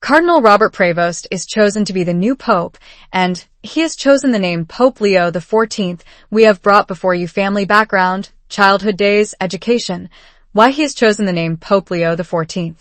Cardinal Robert Prevost is chosen to be the new pope, and he has chosen the name Pope Leo XIV. We have brought before you family background, childhood days, education, why he has chosen the name Pope Leo XIV.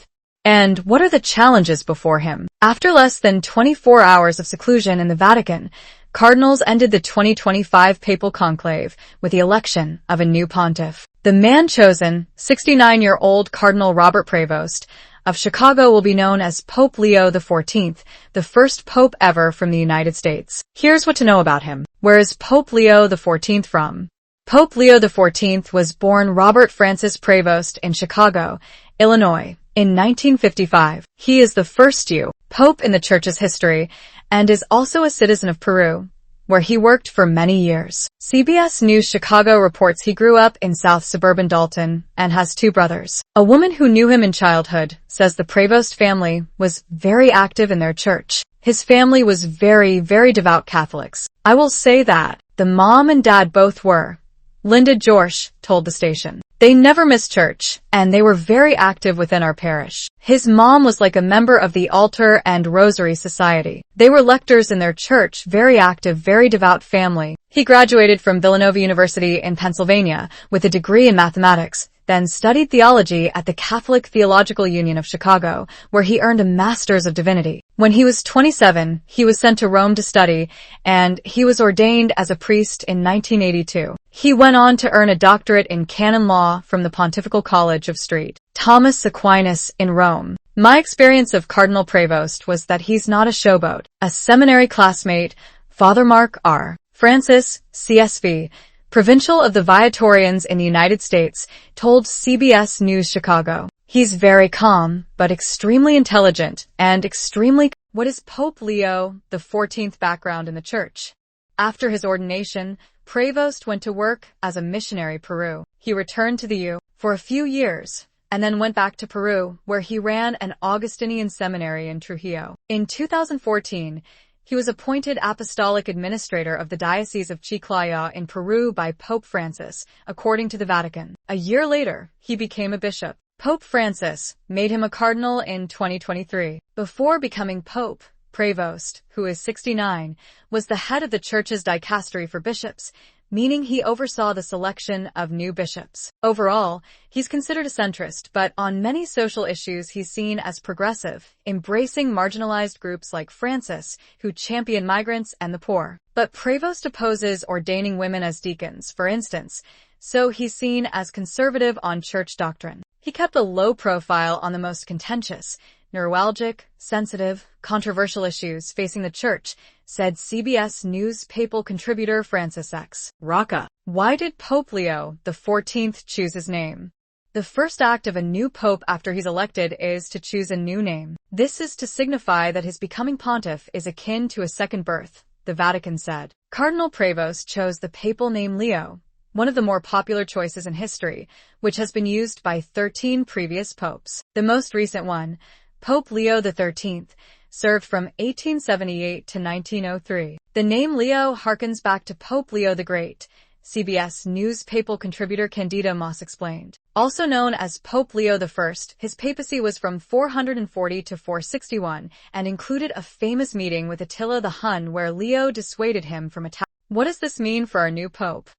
And what are the challenges before him? After less than 24 hours of seclusion in the Vatican, cardinals ended the 2025 papal conclave with the election of a new pontiff. The man chosen, 69-year-old Cardinal Robert Prevost, of Chicago, will be known as Pope Leo XIV, the first pope ever from the United States. Here's what to know about him. Where is Pope Leo XIV from? Pope Leo XIV was born Robert Francis Prevost in Chicago, Illinois, in 1955. He is the first pope in the Church's history and is also a citizen of Peru, where he worked for many years. CBS News Chicago reports he grew up in South suburban Dolton and has two brothers. A woman who knew him in childhood says the Prevost family was very active in their church. His family was very, very devout Catholics. I will say that the mom and dad both were. Linda Jorsch told the station. They never missed church, and they were very active within our parish. His mom was like a member of the Altar and Rosary Society. They were lectors in their church, very active, very devout family. He graduated from Villanova University in Pennsylvania with a degree in mathematics, then studied theology at the Catholic Theological Union of Chicago, where he earned a Master's of Divinity. When he was 27, he was sent to Rome to study, and he was ordained as a priest in 1982. He went on to earn a doctorate in canon law from the Pontifical College of St. Thomas Aquinas in Rome. My experience of Cardinal Prevost was that he's not a showboat. A seminary classmate, Father Mark R. Francis, CSV, Provincial of the Viatorians in the United States, told CBS News Chicago. He's very calm, but extremely intelligent and extremely... What is Pope Leo XIV background in the Church? After his ordination, Prevost went to work as a missionary in Peru. He returned to the U.S. for a few years, and then went back to Peru, where he ran an Augustinian seminary in Trujillo. In 2014, he was appointed Apostolic Administrator of the Diocese of Chiclayo in Peru by Pope Francis, according to the Vatican. A year later, he became a bishop. Pope Francis made him a cardinal in 2023. Before becoming pope, Prevost, who is 69, was the head of the Church's dicastery for bishops, meaning he oversaw the selection of new bishops. Overall, he's considered a centrist, but on many social issues he's seen as progressive, embracing marginalized groups like Francis, who champion migrants and the poor. But Prevost opposes ordaining women as deacons, for instance, so he's seen as conservative on church doctrine. He kept a low profile on the most contentious, neuralgic, sensitive, controversial issues facing the Church, said CBS News papal contributor Francis X. Rocca. Why did Pope Leo XIV choose his name? The first act of a new pope after he's elected is to choose a new name. This is to signify that his becoming pontiff is akin to a second birth, the Vatican said. Cardinal Prevost chose the papal name Leo, one of the more popular choices in history, which has been used by 13 previous popes. The most recent one, Pope Leo XIII, served from 1878 to 1903. The name Leo harkens back to Pope Leo the Great, CBS News papal contributor Candida Moss explained. Also known as Pope Leo I, his papacy was from 440 to 461 and included a famous meeting with Attila the Hun where Leo dissuaded him from attack. What does this mean for our new pope?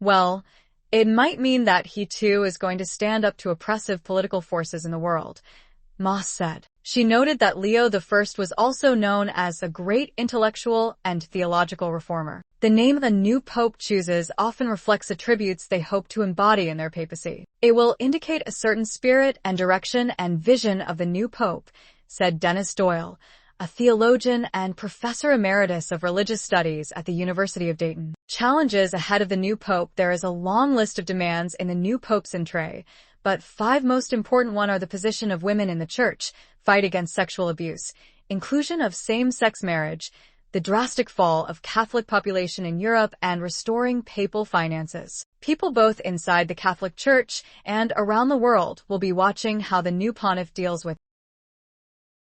Well, it might mean that he too is going to stand up to oppressive political forces in the world, Moss said. She noted that Leo I was also known as a great intellectual and theological reformer. The name the new pope chooses often reflects attributes they hope to embody in their papacy. It will indicate a certain spirit and direction and vision of the new pope, said Dennis Doyle, a theologian and professor emeritus of religious studies at the University of Dayton. Challenges ahead of the new pope. There is a long list of demands in the new pope's entree, but 5 most important are the position of women in the Church, fight against sexual abuse, inclusion of same-sex marriage, the drastic fall of Catholic population in Europe, and restoring papal finances. People both inside the Catholic Church and around the world will be watching how the new pontiff deals with